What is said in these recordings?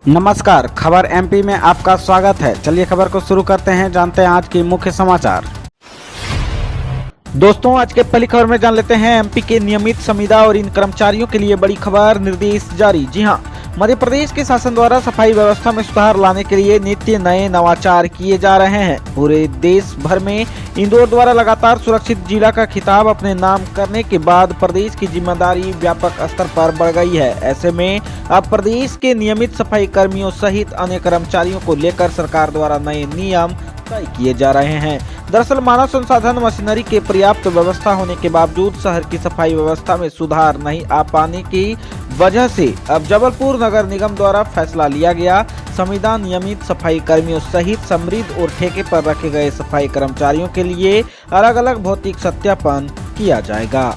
नमस्कार, खबर एमपी में आपका स्वागत है। चलिए खबर को शुरू करते हैं, जानते हैं आज के मुख्य समाचार। दोस्तों, आज के पहली खबर में जान लेते हैं एमपी के नियमित संविदा और इन कर्मचारियों के लिए बड़ी खबर, निर्देश जारी। जी हां, मध्य प्रदेश के शासन द्वारा सफाई व्यवस्था में सुधार लाने के लिए नित्य नए नवाचार किए जा रहे हैं। पूरे देश भर में इंदौर द्वारा लगातार सुरक्षित जिला का खिताब अपने नाम करने के बाद प्रदेश की जिम्मेदारी व्यापक स्तर पर बढ़ गई है। ऐसे में अब प्रदेश के नियमित सफाई कर्मियों सहित अन्य कर्मचारियों को लेकर सरकार द्वारा नए नियम तय किए जा रहे हैं। दरअसल मानव संसाधन मशीनरी के पर्याप्त व्यवस्था होने के बावजूद शहर की सफाई व्यवस्था में सुधार नहीं आ पाने की वजह से अब जबलपुर नगर निगम द्वारा फैसला लिया गया। संविदा नियमित सफाई कर्मियों सहित समृद्ध और ठेके पर रखे गए सफाई कर्मचारियों के लिए अलग अलग भौतिक सत्यापन किया जाएगा।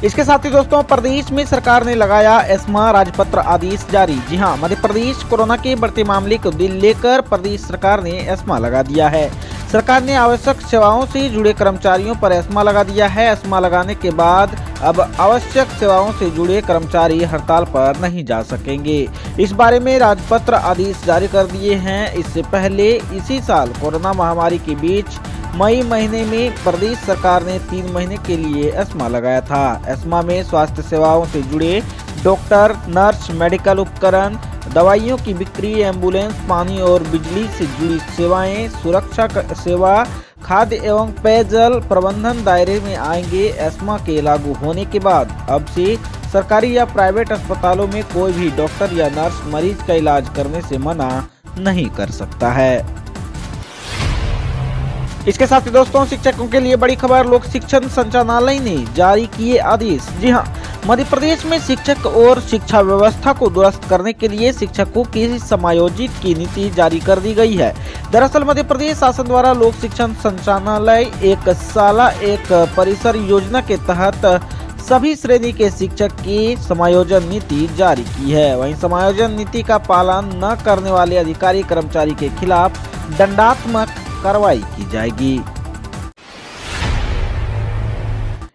इसके साथ ही दोस्तों, प्रदेश में सरकार ने लगाया एस्मा राजपत्र आदेश जारी। जी हां, मध्य प्रदेश कोरोना के बढ़ते मामले को दिल लेकर प्रदेश सरकार ने एस्मा लगा दिया है। सरकार ने आवश्यक सेवाओं से जुड़े कर्मचारियों पर एस्मा लगा दिया है। एस्मा लगाने के बाद अब आवश्यक सेवाओं से जुड़े कर्मचारी हड़ताल पर नहीं जा सकेंगे। इस बारे में राजपत्र आदेश जारी कर दिए हैं। इससे पहले इसी साल कोरोना महामारी के बीच मई महीने में प्रदेश सरकार ने 3 महीने के लिए एस्मा लगाया था। एस्मा में स्वास्थ्य सेवाओं से जुड़े डॉक्टर, नर्स, मेडिकल उपकरण, दवाइयों की बिक्री, एम्बुलेंस, पानी और बिजली से जुड़ी सेवाएं, सुरक्षा सेवा, खाद्य एवं पेयजल प्रबंधन दायरे में आएंगे। एस्मा के लागू होने के बाद अब से सरकारी या प्राइवेट अस्पतालों में कोई भी डॉक्टर या नर्स मरीज का इलाज करने से मना नहीं कर सकता है। इसके साथ ही दोस्तों, शिक्षकों के लिए बड़ी खबर, लोक शिक्षण संचालनालय ने जारी किए आदेश। जी हां, मध्य प्रदेश में शिक्षक और शिक्षा व्यवस्था को दुरुस्त करने के लिए शिक्षकों की समायोजित की नीति जारी कर दी गई है। दरअसल मध्य प्रदेश शासन द्वारा लोक शिक्षण संचालनालय एक साला एक परिसर योजना के तहत सभी श्रेणी के शिक्षक की समायोजन नीति जारी की है। वहीं समायोजन नीति का पालन न करने वाले अधिकारी कर्मचारी के खिलाफ दंडात्मक कार्रवाई की जाएगी।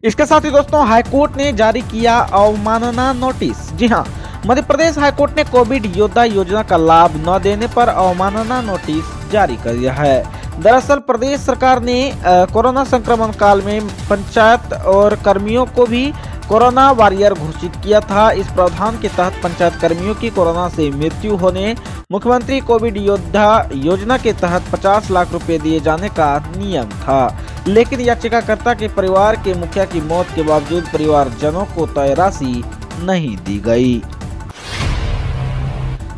इसके साथ ही दोस्तों, हाईकोर्ट ने जारी किया अवमानना नोटिस। जी हां, मध्य प्रदेश हाईकोर्ट ने कोविड योद्धा योजना का लाभ न देने पर अवमानना नोटिस जारी कर दिया है। दरअसल प्रदेश सरकार ने कोरोना संक्रमण काल में पंचायत और कर्मियों को भी कोरोना वॉरियर घोषित किया था। इस प्रावधान के तहत पंचायत कर्मियों की कोरोना से मृत्यु होने मुख्यमंत्री कोविड योद्धा योजना के तहत 50 लाख रुपए दिए जाने का नियम था, लेकिन याचिकाकर्ता के परिवार के मुखिया की मौत के बावजूद परिवारजनों को तय राशि नहीं दी गई।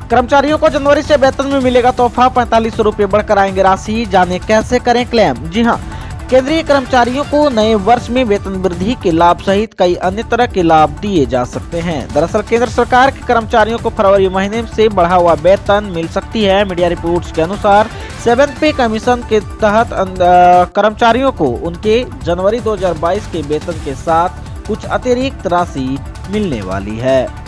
कर्मचारियों को जनवरी से वेतन में मिलेगा तोहफा, 4500 रुपए बढ़कर आएंगे राशि, जाने कैसे करें क्लेम। जी हाँ, केंद्रीय कर्मचारियों को नए वर्ष में वेतन वृद्धि के लाभ सहित कई अन्य तरह के लाभ दिए जा सकते हैं। दरअसल केंद्र सरकार के कर्मचारियों को फरवरी महीने से बढ़ा हुआ वेतन मिल सकती है। मीडिया रिपोर्ट्स के अनुसार 7th पे कमीशन के तहत कर्मचारियों को उनके जनवरी 2022 के वेतन के साथ कुछ अतिरिक्त राशि मिलने वाली है।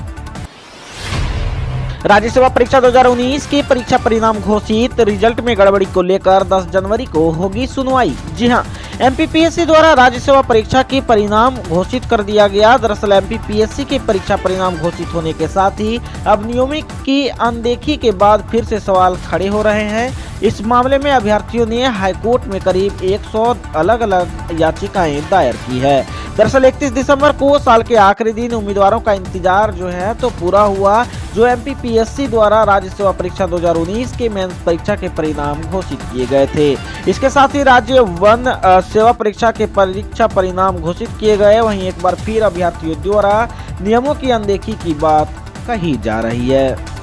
राज्य सेवा परीक्षा 2019 के परीक्षा परिणाम घोषित, रिजल्ट में गड़बड़ी को लेकर 10 जनवरी को होगी सुनवाई। जी हां, एमपीपीएससी द्वारा राज्य सेवा परीक्षा के परिणाम घोषित कर दिया गया। दरअसल एमपीपीएससी के परीक्षा परिणाम घोषित होने के साथ ही अब नियमों की अनदेखी के बाद फिर से सवाल खड़े हो रहे हैं। इस मामले में अभ्यर्थियों ने हाईकोर्ट में करीब 100 अलग अलग याचिकाएं दायर की है। दरअसल 31 दिसंबर को साल के आखिरी दिन उम्मीदवारों का इंतजार जो है तो पूरा हुआ, जो एमपीपीएससी द्वारा राज्य सेवा परीक्षा 2019 के मेंस परीक्षा के परिणाम घोषित किए गए थे। इसके साथ ही राज्य वन सेवा परीक्षा के परीक्षा परिणाम घोषित किए गए। वहीं एक बार फिर अभ्यर्थियों द्वारा नियमों की अनदेखी की बात कही जा रही है।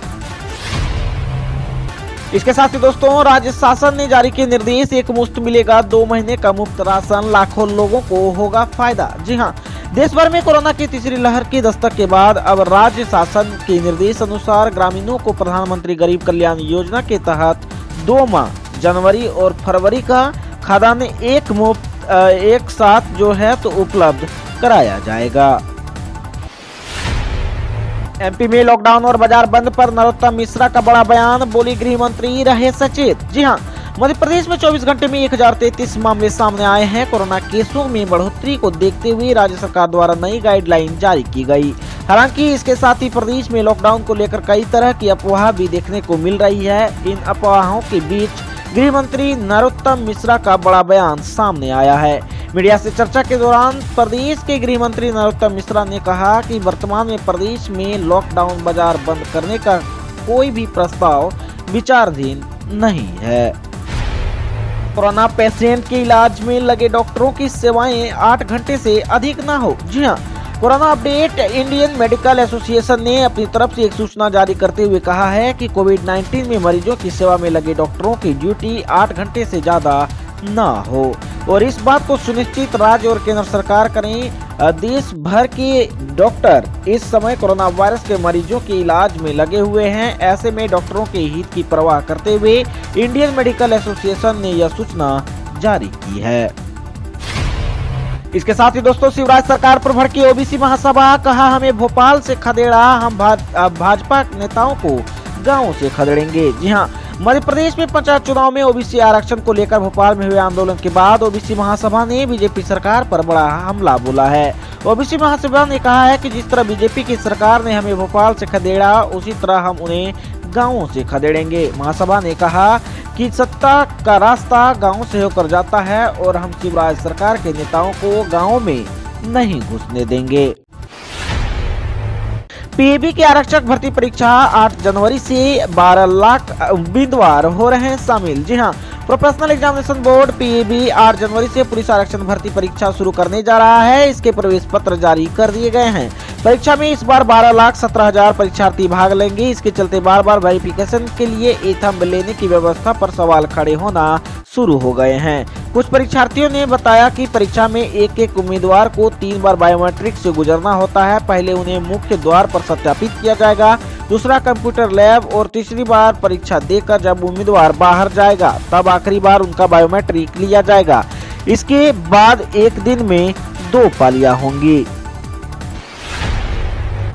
इसके साथ ही दोस्तों, राज्य शासन ने जारी किए निर्देश, एक मुश्त मिलेगा 2 महीने का मुफ्त राशन, लाखों लोगों को होगा फायदा। जी हां, देश भर में कोरोना की तीसरी लहर की दस्तक के बाद अब राज्य शासन के निर्देश अनुसार ग्रामीणों को प्रधानमंत्री गरीब कल्याण योजना के तहत 2 माह जनवरी और फरवरी का खाद्यान्न एक साथ जो है तो उपलब्ध कराया जाएगा। एमपी में लॉकडाउन और बाजार बंद पर नरोत्तम मिश्रा का बड़ा बयान, बोली गृह मंत्री रहे सचेत। जी हां, मध्य प्रदेश में 24 घंटे में 1033 मामले सामने आए हैं। कोरोना केसों में बढ़ोतरी को देखते हुए राज्य सरकार द्वारा नई गाइडलाइन जारी की गई। हालांकि इसके साथ ही प्रदेश में लॉकडाउन को लेकर कई तरह की अफवाह भी देखने को मिल रही है। इन अफवाहों के बीच गृह मंत्री नरोत्तम मिश्रा का बड़ा बयान सामने आया है। मीडिया से चर्चा के दौरान प्रदेश के गृह मंत्री नरोत्तम मिश्रा ने कहा कि वर्तमान में प्रदेश में लॉकडाउन बाजार बंद करने का कोई भी प्रस्ताव विचाराधीन नहीं है। कोरोना पेशेंट के इलाज में लगे डॉक्टरों की सेवाएं 8 घंटे से अधिक न हो। जी हां, corona update. Indian medical association ने अपनी तरफ से एक सूचना जारी करते हुए कहा है कि कोविड-19 में मरीजों की सेवा में लगे डॉक्टरों की ड्यूटी 8 घंटे से ज्यादा न हो और इस बात को सुनिश्चित राज्य और केंद्र सरकार करें। देश भर के डॉक्टर इस समय कोरोना वायरस के मरीजों के इलाज में लगे हुए हैं। ऐसे में डॉक्टरों के हित की परवाह करते हुए इंडियन मेडिकल एसोसिएशन ने यह सूचना जारी की है। इसके साथ ही दोस्तों, शिवराज सरकार पर भड़की ओबीसी महासभा। कहा, हमें भोपाल से खदेड़ा, हम भाजपा नेताओं को गांव से खदेड़ेंगे। जी हां, मध्य प्रदेश में पंचायत चुनाव में ओबीसी आरक्षण को लेकर भोपाल में हुए आंदोलन के बाद ओबीसी महासभा ने बीजेपी सरकार पर बड़ा हमला बोला है। ओबीसी महासभा ने कहा है कि जिस तरह बीजेपी की सरकार ने हमें भोपाल से खदेड़ा, उसी तरह हम उन्हें गांवों से खदेड़ेंगे। महासभा ने कहा कि सत्ता का रास्ता गांव से होकर जाता है और हम शिवराज सरकार के नेताओं को गाँव में नहीं घुसने देंगे। पीएबी के आरक्षक भर्ती परीक्षा 8 जनवरी से 12 लाख उम्मीदवार हो रहे हैं शामिल। जी हां, प्रोफेशनल एग्जामिनेशन बोर्ड पीएबी 8 जनवरी से पुलिस आरक्षण भर्ती परीक्षा शुरू करने जा रहा है। इसके प्रवेश पत्र जारी कर दिए गए हैं। परीक्षा में इस बार 12,17,000 परीक्षार्थी भाग लेंगे। इसके चलते बार बार वेरिफिकेशन के लिए ई-थंब लेने की व्यवस्था पर सवाल खड़े होना शुरू हो गए हैं। कुछ परीक्षार्थियों ने बताया कि परीक्षा में एक उम्मीदवार को 3 बार बायोमेट्रिक से गुजरना होता है। पहले उन्हें मुख्य द्वार पर सत्यापित किया जाएगा, दूसरा कंप्यूटर लैब और तीसरी बार परीक्षा देकर जब उम्मीदवार बाहर जाएगा तब आखिरी बार उनका बायोमेट्रिक लिया जाएगा। इसके बाद एक दिन में 2 पालियां होंगी।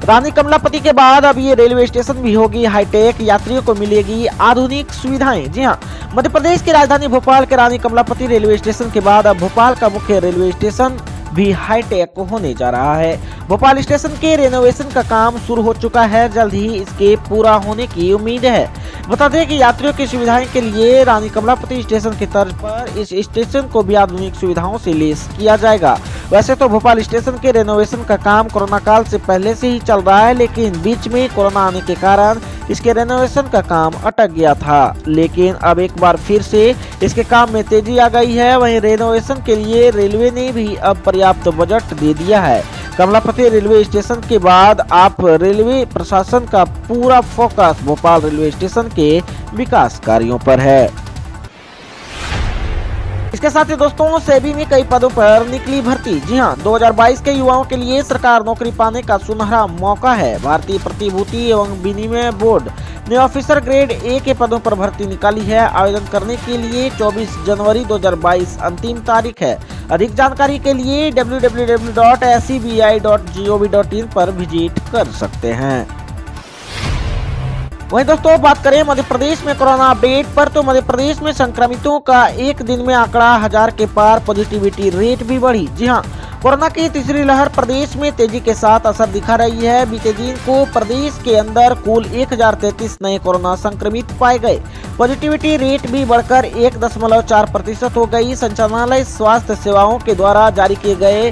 रानी कमलापति के बाद अब ये रेलवे स्टेशन भी होगी हाईटेक, यात्रियों को मिलेगी आधुनिक सुविधाएं। जी हां, मध्य प्रदेश की राजधानी भोपाल के रानी कमलापति रेलवे स्टेशन के बाद अब भोपाल का मुख्य रेलवे स्टेशन भी हाईटेक होने जा रहा है। भोपाल स्टेशन के रेनोवेशन का काम शुरू हो चुका है। जल्द ही इसके पूरा होने की उम्मीद है। बता दें कि यात्रियों की सुविधाएं के लिए रानी कमलापति स्टेशन की तर्ज पर इस स्टेशन को भी आधुनिक सुविधाओं से लैस किया जाएगा। वैसे तो भोपाल स्टेशन के रेनोवेशन का काम कोरोना काल से पहले से ही चल रहा है, लेकिन बीच में कोरोना आने के कारण इसके रेनोवेशन का काम अटक गया था। लेकिन अब एक बार फिर से इसके काम में तेजी आ गई है। वहीं रेनोवेशन के लिए रेलवे ने भी अब पर्याप्त बजट दे दिया है। कमलापति रेलवे स्टेशन के बाद आप रेलवे प्रशासन का पूरा फोकस भोपाल रेलवे स्टेशन के विकास कार्यों पर है। इसके साथ ही दोस्तों, सेबी में कई पदों पर निकली भर्ती। जी हां, 2022 के युवाओं के लिए सरकार नौकरी पाने का सुनहरा मौका है। भारतीय प्रतिभूति एवं विनिमय बोर्ड ने ऑफिसर ग्रेड ए के पदों पर भर्ती निकाली है। आवेदन करने के लिए 24 जनवरी 2022 अंतिम तारीख है। अधिक जानकारी के लिए www.sebi.gov.in पर विजिट कर सकते हैं। वहीं दोस्तों, बात करें मध्य प्रदेश में कोरोना अपडेट पर, तो मध्य प्रदेश में संक्रमितों का एक दिन में आंकड़ा 1000 के पार, पॉजिटिविटी रेट भी बढ़ी। जी हां, कोरोना की तीसरी लहर प्रदेश में तेजी के साथ असर दिखा रही है। बीते दिन को प्रदेश के अंदर कुल 1033 नए कोरोना संक्रमित पाए गए। पॉजिटिविटी रेट भी बढ़कर 1.4% हो गई। संचालनालय स्वास्थ्य सेवाओं के द्वारा जारी किए गए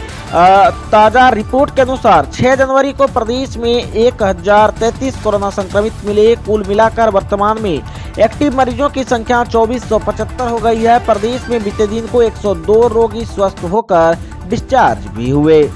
ताजा रिपोर्ट के अनुसार 6 जनवरी को प्रदेश में 1033 कोरोना संक्रमित मिले। कुल मिलाकर वर्तमान में एक्टिव मरीजों की संख्या 2475 हो गई है। प्रदेश में बीते दिन को 102 रोगी स्वस्थ होकर डिस्चार्ज भी हुए।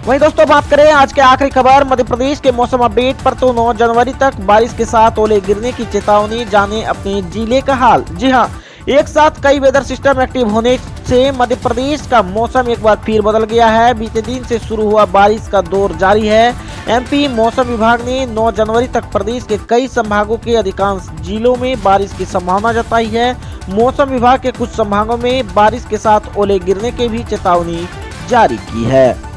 वहीं दोस्तों, बात करें आज के आखिरी खबर मध्य प्रदेश के मौसम अपडेट पर, तो 9 जनवरी तक बारिश के साथ ओले गिरने की चेतावनी, जाने अपने जिले का हाल। जी हां, एक साथ कई वेदर सिस्टम एक्टिव होने से मध्य प्रदेश का मौसम एक बार फिर बदल गया है। बीते दिन से शुरू हुआ बारिश का दौर जारी है। एमपी मौसम विभाग ने 9 जनवरी तक प्रदेश के कई संभागों के अधिकांश जिलों में बारिश की संभावना जताई है। मौसम विभाग के कुछ संभागों में बारिश के साथ ओले गिरने की भी चेतावनी जारी की है।